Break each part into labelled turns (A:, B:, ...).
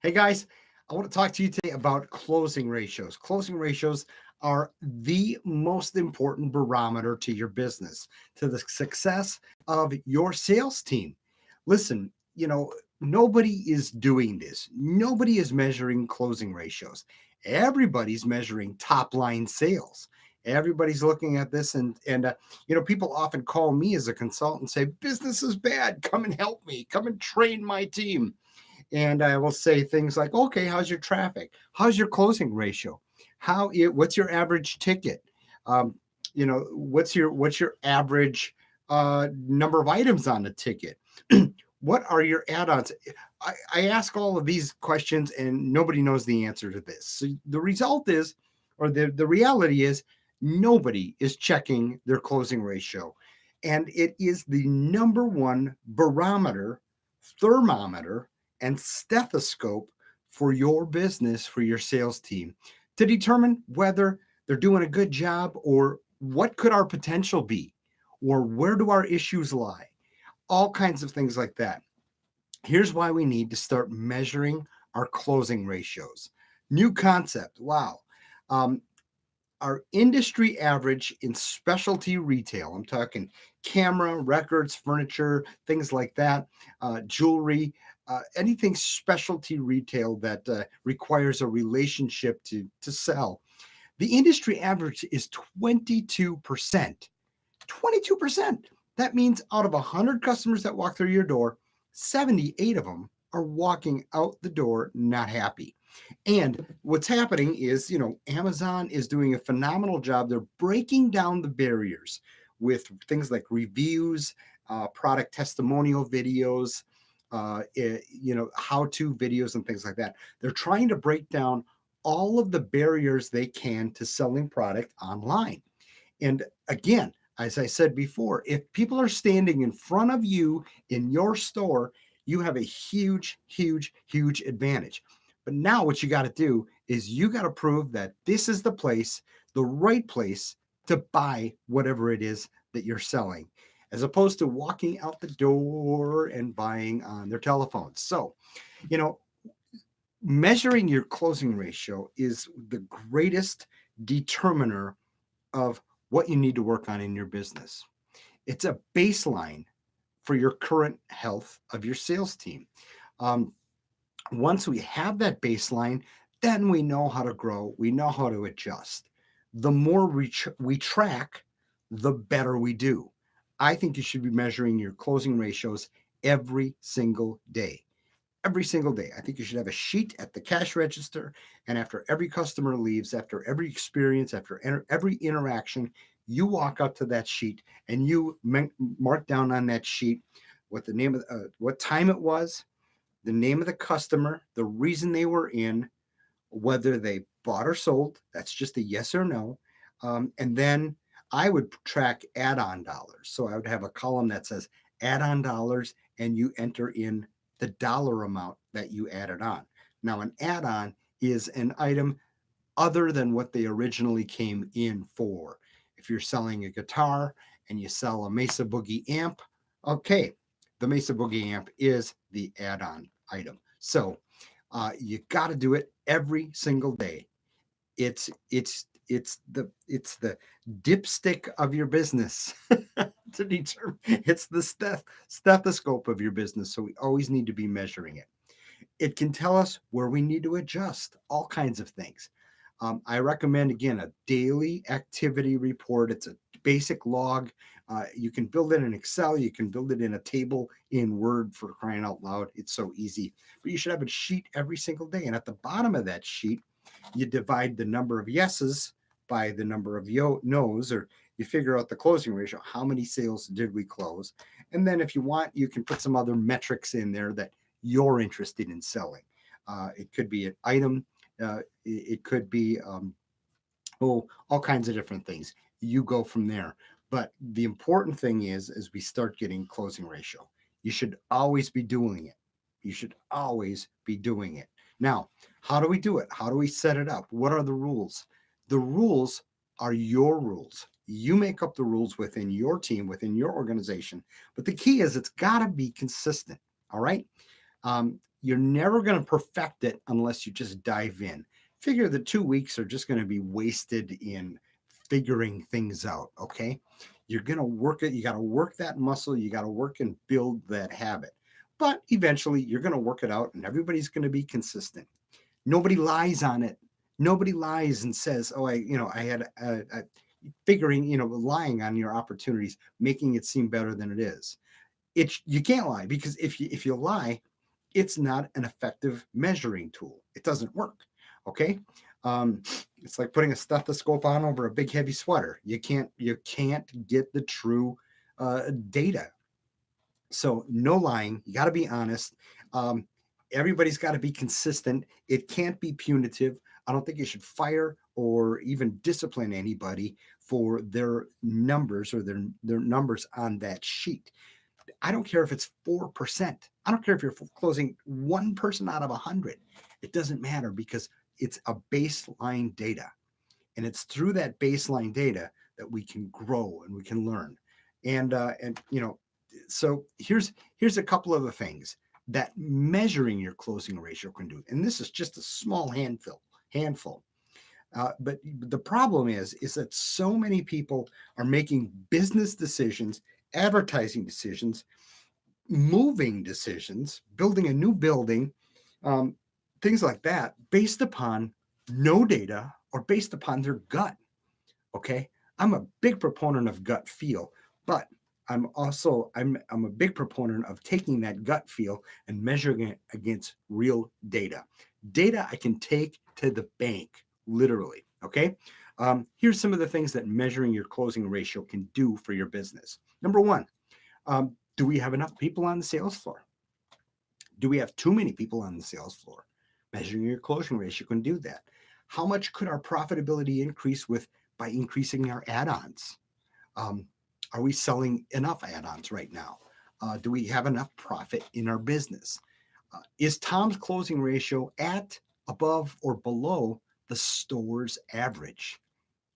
A: Hey guys, I want to talk to you today about closing ratios. Closing ratios are the most important barometer to your business, to the success of your sales team. Listen, nobody is doing this. Nobody is measuring closing ratios. Everybody's measuring top line sales. Everybody's looking at this, and people often call me as a consultant and say, "Business is bad. Come and help me. Come and train my team." And I will say things like, "Okay, how's your traffic? How's your closing ratio? What's your average ticket? Um, what's your average number of items on the ticket? What are your add-ons?" I ask all of these questions, and nobody knows the answer to this. So the result is, or the reality is, nobody is checking their closing ratio, and it is the number one barometer, thermometer, and stethoscope for your business, for your sales team, to determine whether they're doing a good job, or what could our potential be, or where do our issues lie, all kinds of things like that. Here's why we need to start measuring our closing ratios. New concept. Wow. Um, our industry average in specialty retail, I'm talking camera, records, furniture, things like that, jewelry, anything specialty retail that requires a relationship to sell. The industry average is 22%. 22%. That means out of 100 customers that walk through your door, 78 of them are walking out the door not happy. And what's happening is, Amazon is doing a phenomenal job. They're breaking down the barriers with things like reviews, product testimonial videos, how-to videos and things like that. They're trying to break down all of the barriers they can to selling product online. And again, as I said before, if people are standing in front of you in your store, you have a huge, huge, huge advantage. But now what you got to do is you got to prove that this is the place, the right place to buy whatever it is that you're selling, as opposed to walking out the door and buying on their telephones. So, you know, measuring your closing ratio is the greatest determiner of what you need to work on in your business. It's a baseline for your current health of your sales team. Um, Once we have that baseline, then we know how to grow, we know how to adjust. The more we track, the better we do. I think you should be measuring your closing ratios every single day. Every single day. I think you should have a sheet at the cash register. And after every customer leaves, after every experience, after every interaction, you walk up to that sheet and you mark down on that sheet what the name of what time it was, the name of the customer, the reason they were in, whether they bought or sold. That's just a yes or no. And then I would track add on dollars. So I would have a column that says add on dollars, and you enter in the dollar amount that you added on. Now, an add on is an item other than what they originally came in for. If you're selling a guitar and you sell a Mesa Boogie amp, okay, the Mesa Boogie amp is the add on item. So you got to do it every single day. It's the dipstick of your business to determine. It's the stethoscope of your business. So we always need to be measuring it. It can tell us where we need to adjust all kinds of things. I recommend, again, a daily activity report. It's a basic log. You can build it in Excel. You can build it in a table in Word, for crying out loud. It's so easy. But you should have a sheet every single day. And at the bottom of that sheet, you divide the number of yeses by the number of no's, or you figure out the closing ratio. How many sales did we close? And then if you want, you can put some other metrics in there that you're interested in selling. It could be an item. It could be all kinds of different things. You go from there. But the important thing is, as we start getting closing ratio, you should always be doing it. You should always be doing it. Now, how do we do it? How do we set it up? What are the rules? The rules are your rules. You make up the rules within your team, within your organization. But the key is it's got to be consistent. All right. You're never going to perfect it unless you just dive in. Figure the 2 weeks are just going to be wasted in figuring things out. Okay. You're going to work it. You got to work that muscle. You got to work and build that habit. But eventually you're going to work it out and everybody's going to be consistent. Nobody lies on it. Nobody lies and says, "Oh, I had figuring, lying on your opportunities, making it seem better than it is." You can't lie because if you lie, it's not an effective measuring tool. It doesn't work. Okay. Um, it's like putting a stethoscope on over a big heavy sweater. You can't get the true data. So no lying. You got to be honest. Um, Everybody's got to be consistent. It can't be punitive. I don't think you should fire or even discipline anybody for their numbers or their numbers on that sheet. I don't care if it's 4%. I don't care if you're closing one person out of 100. It doesn't matter because it's a baseline data. And it's through that baseline data that we can grow and we can learn. So here's a couple of the things that measuring your closing ratio can do. And this is just a small handful. But the problem is that so many people are making business decisions, advertising decisions, moving decisions, building a new building, um, things like that, based upon no data or based upon their gut. Okay, I'm a big proponent of gut feel, but I'm a big proponent of taking that gut feel and measuring it against real data I can take to the bank, literally. Okay. Here's some of the things that measuring your closing ratio can do for your business. Number one, do we have enough people on the sales floor? Do we have too many people on the sales floor? Measuring your closing ratio can do that. How much could our profitability increase by increasing our add-ons? Um, are we selling enough add-ons right now? Do we have enough profit in our business? Is Tom's closing ratio at, above, or below the store's average?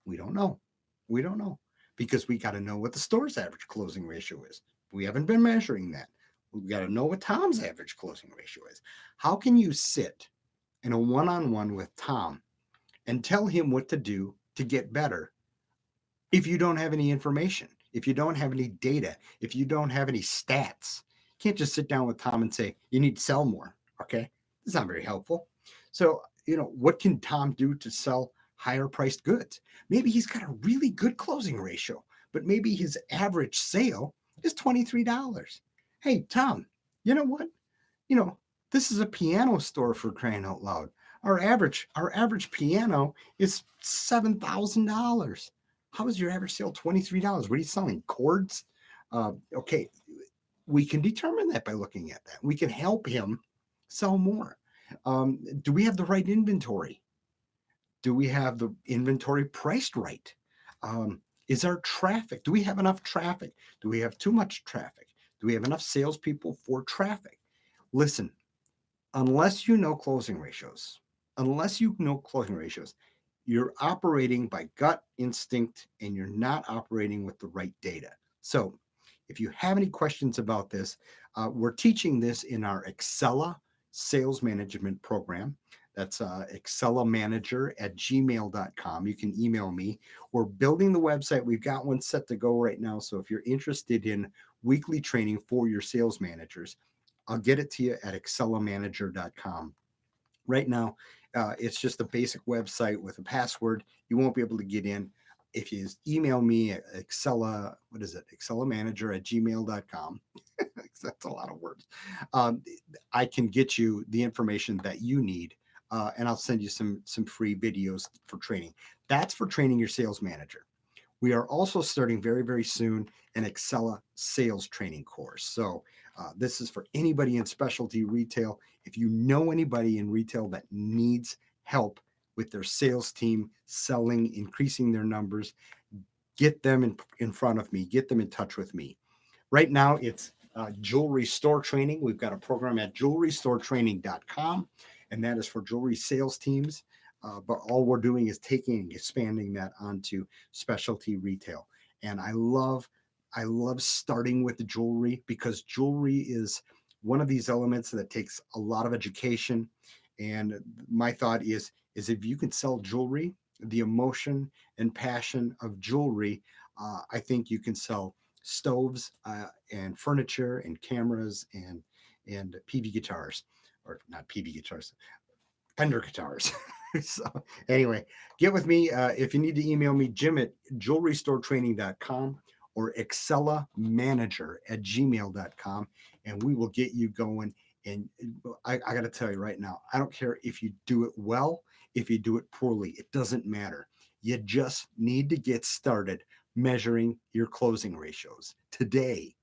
A: We don't know. We don't know because we got to know what the store's average closing ratio is. We haven't been measuring that. We got to know what Tom's average closing ratio is. How can you sit in a one-on-one with Tom and tell him what to do to get better if you don't have any information, if you don't have any data, if you don't have any stats? You can't just sit down with Tom and say, you need to sell more. Okay. It's not very helpful. So, what can Tom do to sell higher priced goods? Maybe he's got a really good closing ratio, but maybe his average sale is $23. Hey, Tom, you know what? You know, this is a piano store, for crying out loud. Our average piano is $7,000. How is your average sale $23? What are you selling? Chords? Okay, we can determine that by looking at that. We can help him sell more. Do we have the right inventory? Do we have the inventory priced right? Is our traffic? Do we have enough traffic? Do we have too much traffic? Do we have enough salespeople for traffic? Listen, unless you know closing ratios, you're operating by gut instinct and you're not operating with the right data. So, if you have any questions about this, we're teaching this in our Excella sales management program. That's excellamanager@gmail.com. You can email me. We're building the website. We've got one set to go right now. So if you're interested in weekly training for your sales managers, I'll get it to you at excellamanager.com. Right now, it's just a basic website with a password. You won't be able to get in. If you email me at excellamanager@gmail.com, that's a lot of words. I can get you the information that you need, and I'll send you some free videos for training. That's for training your sales manager. We are also starting very, very soon an Excella sales training course. So this is for anybody in specialty retail. If you know anybody in retail that needs help with their sales team, selling, increasing their numbers, get them in front of me, get them in touch with me. Right now, it's jewelry store training. We've got a program at jewelrystoretraining.com, and that is for jewelry sales teams. But all we're doing is taking and expanding that onto specialty retail. And I love starting with the jewelry because jewelry is one of these elements that takes a lot of education. And my thought is if you can sell jewelry, the emotion and passion of jewelry, I think you can sell stoves and furniture and cameras and PV guitars, or not PV guitars, Fender guitars. So anyway, get with me. If you need to email me, Jim at jewelrystoretraining.com or excellamanager@gmail.com, and we will get you going. And I got to tell you right now, I don't care if you do it well, if you do it poorly, it doesn't matter. You just need to get started measuring your closing ratios today.